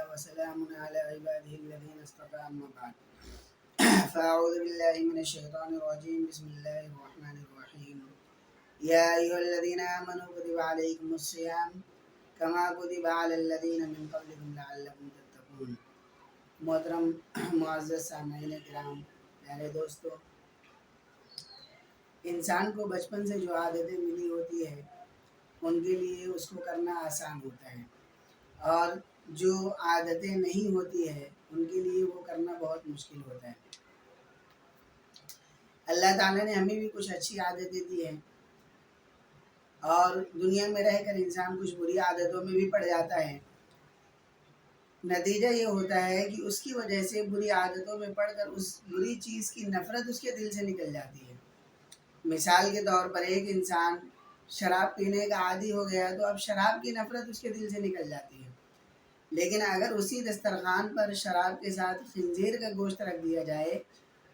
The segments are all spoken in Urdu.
وسلام على عباده الذين اصطفى أما بعد فأعوذ بالله من الشيطان الرجيم بسم الله الرحمن الرحيم يا أيها الذين آمنوا كتب عليكم الصيام كما كتب على الذين من قبلكم لعلكم تتقون۔ محترم معزز سامعین کرام، پیارے دوستو، انسان کو بچپن سے جو عادتیں ملی ہوتی ہے ان کے لیے اس کو کرنا آسان ہوتا ہے، اور جو عادتیں نہیں ہوتی ہے ان کے لیے وہ کرنا بہت مشکل ہوتا ہے۔ اللہ تعالیٰ نے ہمیں بھی کچھ اچھی عادتیں دی ہیں، اور دنیا میں رہ کر انسان کچھ بری عادتوں میں بھی پڑ جاتا ہے۔ نتیجہ یہ ہوتا ہے کہ اس کی وجہ سے بری عادتوں میں پڑ کر اس بری چیز کی نفرت اس کے دل سے نکل جاتی ہے۔ مثال کے طور پر ایک انسان شراب پینے کا عادی ہو گیا تو اب شراب کی نفرت اس کے دل سے نکل جاتی ہے، لیکن اگر اسی دسترخوان پر شراب کے ساتھ خنزیر کا گوشت رکھ دیا جائے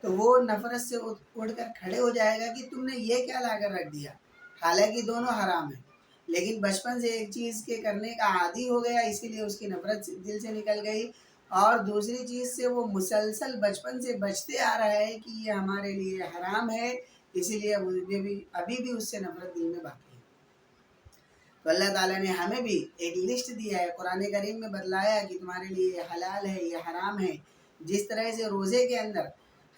تو وہ نفرت سے اٹھ کر کھڑے ہو جائے گا کہ تم نے یہ کیا لا کر رکھ دیا، حالانکہ دونوں حرام ہیں، لیکن بچپن سے ایک چیز کے کرنے کا عادی ہو گیا، اسی لیے اس کی نفرت دل سے نکل گئی، اور دوسری چیز سے وہ مسلسل بچپن سے بچتے آ رہا ہے کہ یہ ہمارے لیے حرام ہے، اسی لیے ابھی بھی اس سے نفرت دل میں باقی ہے۔ تو اللہ تعالیٰ نے ہمیں بھی ایک لسٹ دیا ہے، قرآن کریم میں بتلایا کہ تمہارے لیے یہ حلال ہے، یہ حرام ہے۔ جس طرح سے روزے کے اندر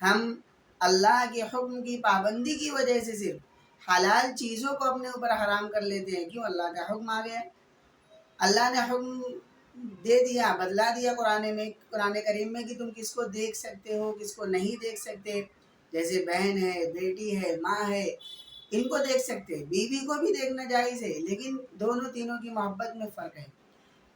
ہم اللہ کے حکم کی پابندی کی وجہ سے صرف حلال چیزوں کو اپنے اوپر حرام کر لیتے ہیں، کیوں؟ اللہ کا حکم آ گیا، اللہ نے حکم دے دیا، بدلا دیا قرآن کریم میں کہ تم کس کو دیکھ سکتے ہو، کس کو نہیں دیکھ سکتے۔ جیسے بہن ہے، بیٹی ہے، ماں ہے، ان کو دیکھ سکتے، بیوی کو بھی دیکھنا جائز ہے، لیکن دونوں تینوں کی محبت میں فرق ہے۔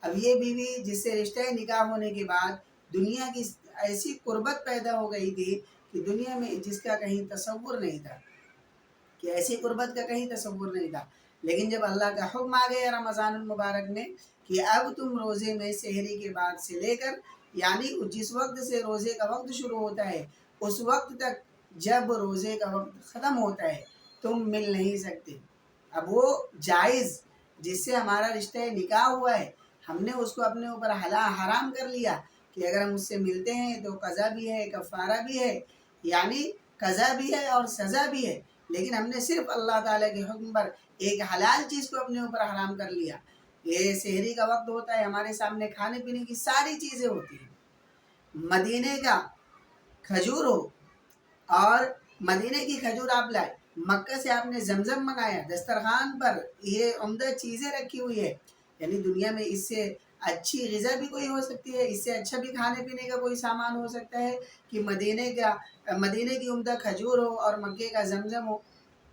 اب یہ بیوی جس سے رشتہ نکاح ہونے کے بعد دنیا کی ایسی قربت پیدا ہو گئی تھی کہ دنیا میں جس کا کہیں تصور نہیں تھا، کہ ایسی قربت کا کہیں تصور نہیں تھا، لیکن جب اللہ کا حکم آ گیا رمضان المبارک میں کہ اب تم روزے میں سحری کے بعد سے لے کر، یعنی جس وقت سے روزے کا وقت شروع ہوتا ہے اس وقت تک جب روزے کا وقت ختم ہوتا ہے تم مل نہیں سکتے۔ اب وہ جائز جس سے ہمارا رشتہ نکاح ہوا ہے، ہم نے اس کو اپنے اوپر حرام کر لیا کہ اگر ہم اس سے ملتے ہیں تو قضا بھی ہے، کفارہ بھی ہے، یعنی قضا بھی ہے اور سزا بھی ہے، لیکن ہم نے صرف اللہ تعالیٰ کے حکم پر ایک حلال چیز کو اپنے اوپر حرام کر لیا۔ یہ سحری کا وقت ہوتا ہے، ہمارے سامنے کھانے پینے کی ساری چیزیں ہوتی ہیں، مدینے کا کھجور ہو، اور مدینے کی کھجور آپ لائے، مکہ سے آپ نے زمزم منگایا، دسترخوان پر یہ عمدہ چیزیں رکھی ہوئی ہے، یعنی دنیا میں اس سے اچھی غذا بھی کوئی ہو سکتی ہے، اس سے اچھا بھی کھانے پینے کا کوئی سامان ہو سکتا ہے کہ مدینے کی عمدہ کھجور ہو اور مکے کا زمزم ہو،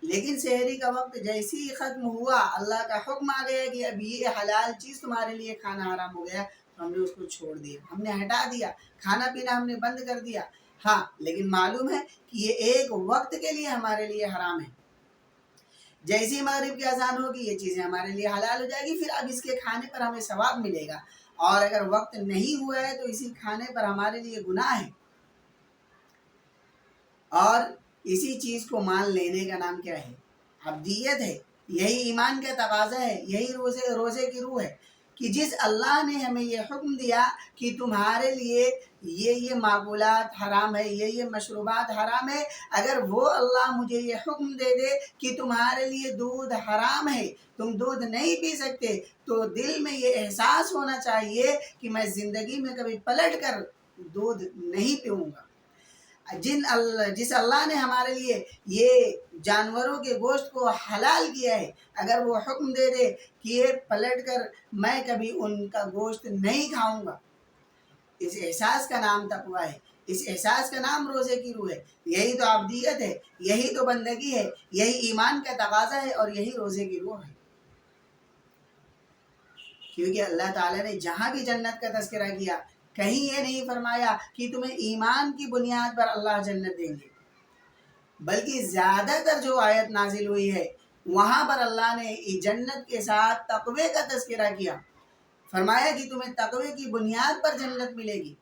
لیکن سحری کا وقت جیسے ہی ختم ہوا، اللہ کا حکم آ گیا کہ اب یہ حلال چیز تمہارے لیے کھانا حرام ہو گیا، تو ہم نے اس کو چھوڑ دیا، ہم نے ہٹا دیا، کھانا پینا ہم نے بند کر دیا۔ ہاں، لیکن معلوم ہے کہ یہ ایک وقت کے لیے ہمارے لیے حرام ہے، جیسی مغرب کی اذان ہوگی یہ چیزیں ہمارے لیے حلال ہو جائے گی، پھر اب اس کے کھانے پر ہمیں ثواب ملے گا، اور اگر وقت نہیں ہوا ہے تو اسی کھانے پر ہمارے لیے گناہ ہے۔ اور اسی چیز کو مان لینے کا نام کیا ہے؟ عبدیت ہے، یہی ایمان کا تقاضا ہے، یہی روزے کی روح ہے کہ جس اللہ نے ہمیں یہ حکم دیا کہ تمہارے لیے یہ معقولات حرام ہے، یہ مشروبات حرام ہے، اگر وہ اللہ مجھے یہ حکم دے دے کہ تمہارے لیے دودھ حرام ہے، تم دودھ نہیں پی سکتے، تو دل میں یہ احساس ہونا چاہیے کہ میں زندگی میں کبھی پلٹ کر دودھ نہیں پیوں گا۔ جس اللہ نے ہمارے لیے یہ جانوروں کے گوشت کو حلال کیا ہے، اگر وہ حکم دے دے کہ یہ پلٹ کر میں کبھی ان کا گوشت نہیں کھاؤں گا، اس احساس کا نام تقویٰ ہے، اس احساس کا نام روزے کی روح ہے، یہی تو عبدیت ہے، یہی تو بندگی ہے، یہی ایمان کا تقاضا ہے، اور یہی روزے کی روح ہے۔ کیونکہ اللہ تعالیٰ نے جہاں بھی جنت کا تذکرہ کیا، کہیں یہ نہیں فرمایا کہ تمہیں ایمان کی بنیاد پر اللہ جنت دیں گے، بلکہ زیادہ تر جو آیت نازل ہوئی ہے وہاں پر اللہ نے جنت کے ساتھ تقوی کا تذکرہ کیا، فرمایا کہ تمہیں تقوی کی بنیاد پر جنت ملے گی،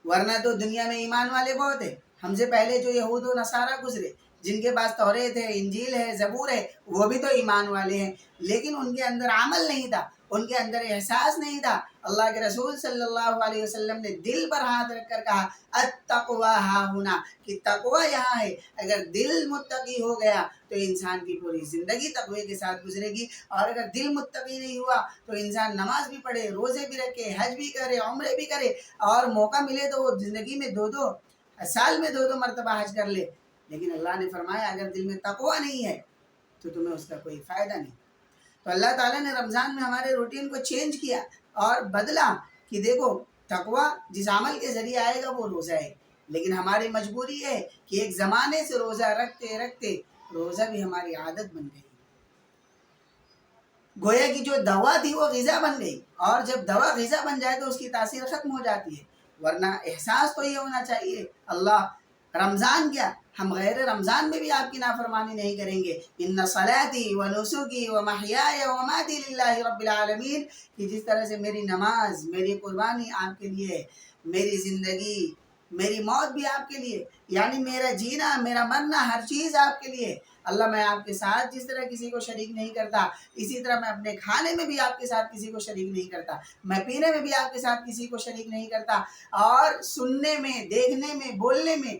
ورنہ تو دنیا میں ایمان والے بہت ہیں، ہم سے پہلے جو یہود و نصارہ گزرے جن کے پاس توریت ہے، انجیل ہے، زبور ہے، وہ بھی تو ایمان والے ہیں، لیکن ان کے اندر عمل نہیں تھا، ان کے اندر احساس نہیں تھا۔ اللہ کے رسول صلی اللہ علیہ وسلم نے دل پر ہاتھ رکھ کر کہا التقوی ہاہنا، کہ تقوی یہاں ہے۔ اگر دل متقی ہو گیا تو انسان کی پوری زندگی تقوی کے ساتھ گزرے گی، اور اگر دل متقی نہیں ہوا تو انسان نماز بھی پڑھے، روزے بھی رکھے، حج بھی کرے، عمرے بھی کرے، اور موقع ملے تو وہ زندگی میں سال میں دو مرتبہ حج کر لے، لیکن اللہ نے فرمایا اگر دل میں تقوی نہیں ہے تو تمہیں اس کا کوئی فائدہ نہیں۔ تو اللہ تعالیٰ نے رمضان میں ہمارے روٹین کو چینج کیا اور بدلا، کہ دیکھو تقوی جس عمل کے ذریعے آئے گا وہ روزہ ہے، لیکن ہماری مجبوری ہے کہ ایک زمانے سے روزہ رکھتے رکھتے روزہ بھی ہماری عادت بن گئی، گویا کہ جو دوا تھی وہ غذا بن گئی، اور جب دوا غذا بن جائے تو اس کی تاثیر ختم ہو جاتی ہے۔ ورنہ احساس تو یہ ہونا چاہیے اللہ رمضان کیا، ہم غیر رمضان میں بھی آپ کی نافرمانی نہیں کریں گے۔ ان صلاتی و نسکی و محیای و مماتی للہ رب العالمین، کہ جس طرح سے میری نماز، میری قربانی آپ کے لیے، میری زندگی، میری موت بھی آپ کے لیے، یعنی میرا جینا، میرا مرنا، ہر چیز آپ کے لیے۔ اللہ میں آپ کے ساتھ جس طرح کسی کو شریک نہیں کرتا، اسی طرح میں اپنے کھانے میں بھی آپ کے ساتھ کسی کو شریک نہیں کرتا، میں پینے میں بھی آپ کے ساتھ کسی کو شریک نہیں کرتا، اور سننے میں، دیکھنے میں، بولنے میں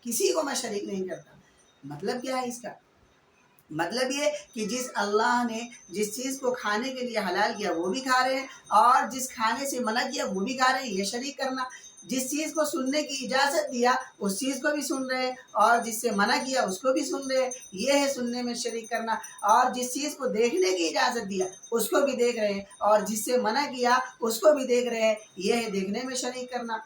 کسی کو میں شریک نہیں کرتا۔ مطلب کیا ہے اس کا؟ مطلب یہ کہ جس اللہ نے جس چیز کو کھانے کے لیے حلال کیا وہ بھی کھا رہے ہیں، اور جس کھانے سے منع کیا وہ بھی کھا رہے ہیں، یہ شریک کرنا۔ جس چیز کو سننے کی اجازت دیا اس چیز کو بھی سن رہے ہیں، اور جس سے منع کیا اس کو بھی سن رہے ہیں، یہ ہے سننے میں شریک کرنا۔ اور جس چیز کو دیکھنے کی اجازت دیا اس کو بھی دیکھ رہے ہیں، اور جس سے منع کیا اس کو بھی دیکھ رہے ہیں، یہ ہے دیکھنے میں شریک کرنا۔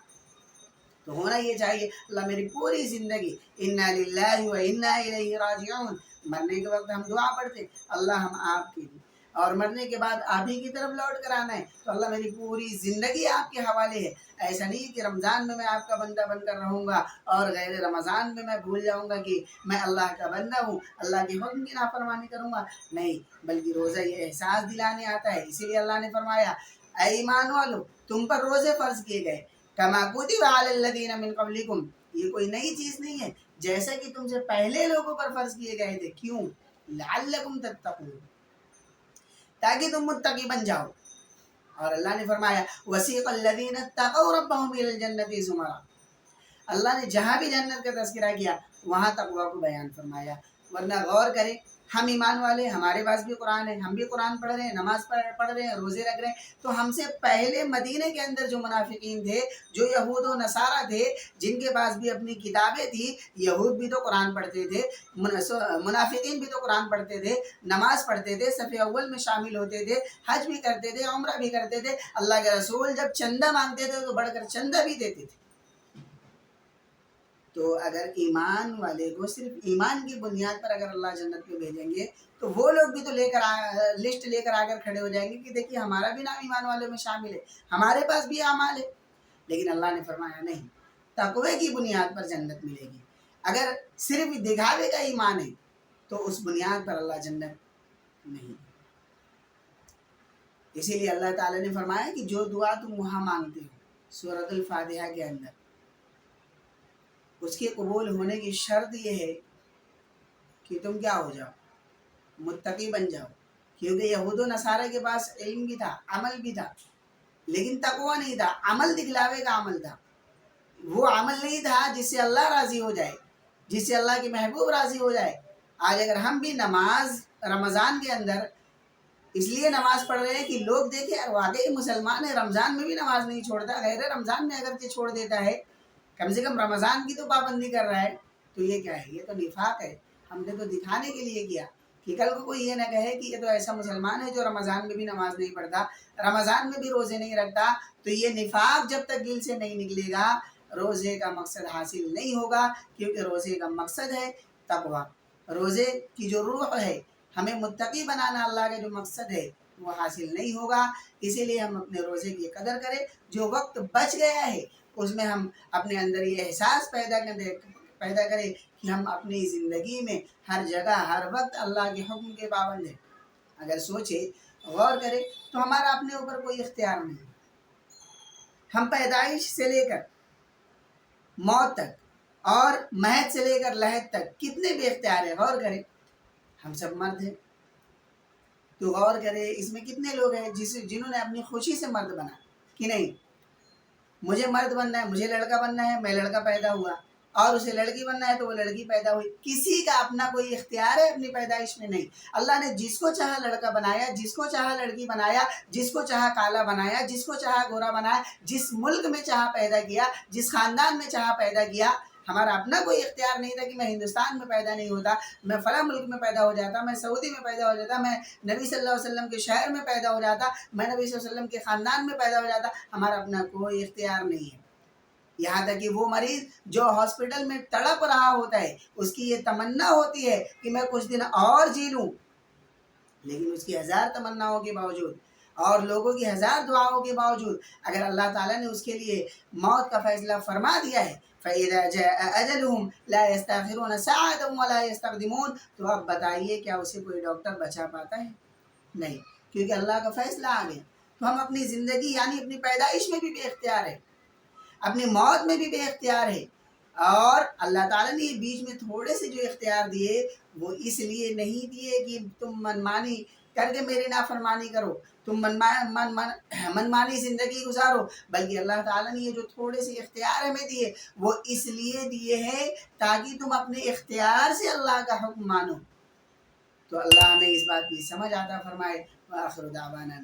تو ہونا یہ چاہیے اللہ میری پوری زندگی انا للہ و انا الیہ راجعون، مرنے کے وقت ہم دعا پڑھتے اللہ ہم آپ کے لیے، اور مرنے کے بعد آپ ہی کی طرف لوٹ کر آنا ہے، تو اللہ میری پوری زندگی آپ کے حوالے ہے۔ ایسا نہیں کہ رمضان میں آپ کا بندہ بن کر رہوں گا اور غیر رمضان میں بھول جاؤں گا کہ میں اللہ کا بندہ ہوں، اللہ کے حکم کی نافرمانی کروں گا، نہیں، بلکہ روزہ یہ احساس دلانے آتا ہے۔ اسی لیے اللہ نے فرمایا اے ایمان والو تم پر روزے فرض کیے گئے، کما کتب علی الذین من قبلکم، یہ کوئی نئی چیز نہیں ہے، جیسا کہ تم سے پہلے لوگوں پر فرض کیے گئے تھے۔ کیوں؟ لعلکم تتقون، تاکہ تم متقی بن جاؤ۔ اور اللہ نے فرمایا وسیق الذین اتقوا ربهم الی الجنۃ زمرا، اللہ نے جہاں بھی جنت کا تذکرہ کیا وہاں تقوی کو بیان فرمایا۔ ورنہ غور کریں، ہم ایمان والے، ہمارے پاس بھی قرآن ہے، ہم بھی قرآن پڑھ رہے ہیں، نماز پڑھ رہے ہیں، روزے رکھ رہے ہیں، تو ہم سے پہلے مدینے کے اندر جو منافقین تھے، جو یہود و نصارہ تھے، جن کے پاس بھی اپنی کتابیں تھیں، یہود بھی تو قرآن پڑھتے تھے، منافقین بھی تو قرآن پڑھتے تھے، نماز پڑھتے تھے، صف اول میں شامل ہوتے تھے، حج بھی کرتے تھے، عمرہ بھی کرتے تھے، اللہ کے رسول جب چندہ مانگتے تھے تو بڑھ کر چندہ بھی دیتے تھے۔ تو اگر ایمان والے کو صرف ایمان کی بنیاد پر اگر اللہ جنت میں بھیجیں گے تو وہ لوگ بھی تو لسٹ لے کر آ کر کھڑے ہو جائیں گے کہ دیکھیے ہمارا بھی نام ایمان والوں میں شامل ہے، ہمارے پاس بھی اعمال ہے۔ لیکن اللہ نے فرمایا نہیں، تقوی کی بنیاد پر جنت ملے گی۔ اگر صرف دکھاوے کا ایمان ہے تو اس بنیاد پر اللہ جنت نہیں۔ اسی لیے اللہ تعالیٰ نے فرمایا کہ جو دعا تم وہاں مانگتے ہو سورۃ الفاتحہ کے اندر، اس کے قبول ہونے کی شرط یہ ہے کہ تم کیا ہو جاؤ، متقی بن جاؤ۔ کیونکہ یہود و نصارہ کے پاس علم بھی تھا، عمل بھی تھا، لیکن تقوی نہیں تھا، عمل دکھلاوے کا عمل تھا۔ وہ عمل نہیں تھا جس سے اللہ راضی ہو جائے، جس سے اللہ کے محبوب راضی ہو جائے۔ آج اگر ہم بھی نماز رمضان کے اندر اس لیے نماز پڑھ رہے ہیں کہ لوگ دیکھیں یار واقعی مسلمان ہے، رمضان میں بھی نماز نہیں چھوڑتا، غیر رمضان میں اگرچہ چھوڑ دیتا ہے، کم سے کم رمضان کی تو پابندی کر رہا ہے، تو یہ کیا ہے؟ یہ تو نفاق ہے۔ ہم نے تو دکھانے کے لیے کیا کہ کل کو کوئی یہ نہ کہے کہ یہ تو ایسا مسلمان ہے جو رمضان میں بھی نماز نہیں پڑھتا، رمضان میں بھی روزے نہیں رکھتا۔ تو یہ نفاق جب تک دل سے نہیں نکلے گا روزے کا مقصد حاصل نہیں ہوگا، کیونکہ روزے کا مقصد ہے تقوی۔ روزے کی جو روح ہے، ہمیں متقی بنانا، اللہ کا جو مقصد ہے وہ حاصل نہیں ہوگا۔ اسی لیے ہم اپنے روزے کی قدر کریں، جو وقت بچ گیا ہے اس میں ہم اپنے اندر یہ احساس پیدا کریں کہ ہم اپنی زندگی میں ہر جگہ ہر وقت اللہ کے حکم کے پابند ہیں۔ اگر سوچے، غور کرے تو ہمارا اپنے اوپر کوئی اختیار نہیں، ہم پیدائش سے لے کر موت تک اور مہد سے لے کر لحد تک کتنے بے اختیار ہیں، غور کریں۔ ہم سب مرد ہیں، تو غور کرے اس میں کتنے لوگ ہیں جنہوں نے اپنی خوشی سے مرد بنا کہ نہیں مجھے مرد بننا ہے، مجھے لڑکا بننا ہے، میں لڑکا پیدا ہوا، اور اسے لڑکی بننا ہے تو وہ لڑکی پیدا ہوئی. کسی کا اپنا کوئی اختیار ہے اپنی پیدائش میں؟ نہیں. اللہ نے جس کو چاہا لڑکا بنایا، جس کو چاہا لڑکی بنایا، جس کو چاہا کالا بنایا، جس کو چاہا گورا بنایا، جس ملک میں چاہا پیدا کیا، جس خاندان میں چاہا پیدا کیا. ہمارا اپنا کوئی اختیار نہیں تھا کہ میں ہندوستان میں پیدا نہیں ہوتا، میں فلاں ملک میں پیدا ہو جاتا، میں سعودی میں پیدا ہو جاتا، میں نبی صلی اللہ علیہ وسلم کے شہر میں پیدا ہو جاتا، میں نبی صلی اللہ علیہ وسلم کے خاندان میں پیدا ہو جاتا. ہمارا اپنا کوئی اختیار نہیں ہے. یہاں تک کہ وہ مریض جو ہاسپٹل میں تڑپ رہا ہوتا ہے، اس کی یہ تمنا ہوتی ہے کہ میں کچھ دن اور جی لوں، لیکن اس کی ہزار تمناؤں کے باوجود اور لوگوں کی ہزار دعاؤں کے باوجود اگر اللہ تعالیٰ نے اس کے لیے موت کا فیصلہ فرما دیا ہے، فَإِذَا جَاءَ أَجَلُهُمْ لَا يَسْتَأْخِرُونَ سَاعَةً وَلَا يَسْتَقْدِمُونَ. تو اب بتائیے کیا اسے کوئی ڈاکٹر بچا پاتا ہے؟ نہیں، کیونکہ اللہ کا فیصلہ آ گیا. تو ہم اپنی زندگی یعنی اپنی پیدائش میں بھی بے اختیار ہے، اپنی موت میں بھی بے اختیار ہے. اور اللہ تعالیٰ نے بیچ میں تھوڑے سے جو اختیار دیے وہ اس لیے نہیں دیے کہ تم منمانی کر کے میری نافرمانی کرو، تم منمانی زندگی گزارو، بلکہ اللہ تعالیٰ نے یہ جو تھوڑے سے اختیار ہمیں دیے وہ اس لیے دیے ہیں تاکہ تم اپنے اختیار سے اللہ کا حکم مانو. تو اللہ ہمیں اس بات کی سمجھ عطا فرمائے. وآخر دعوانا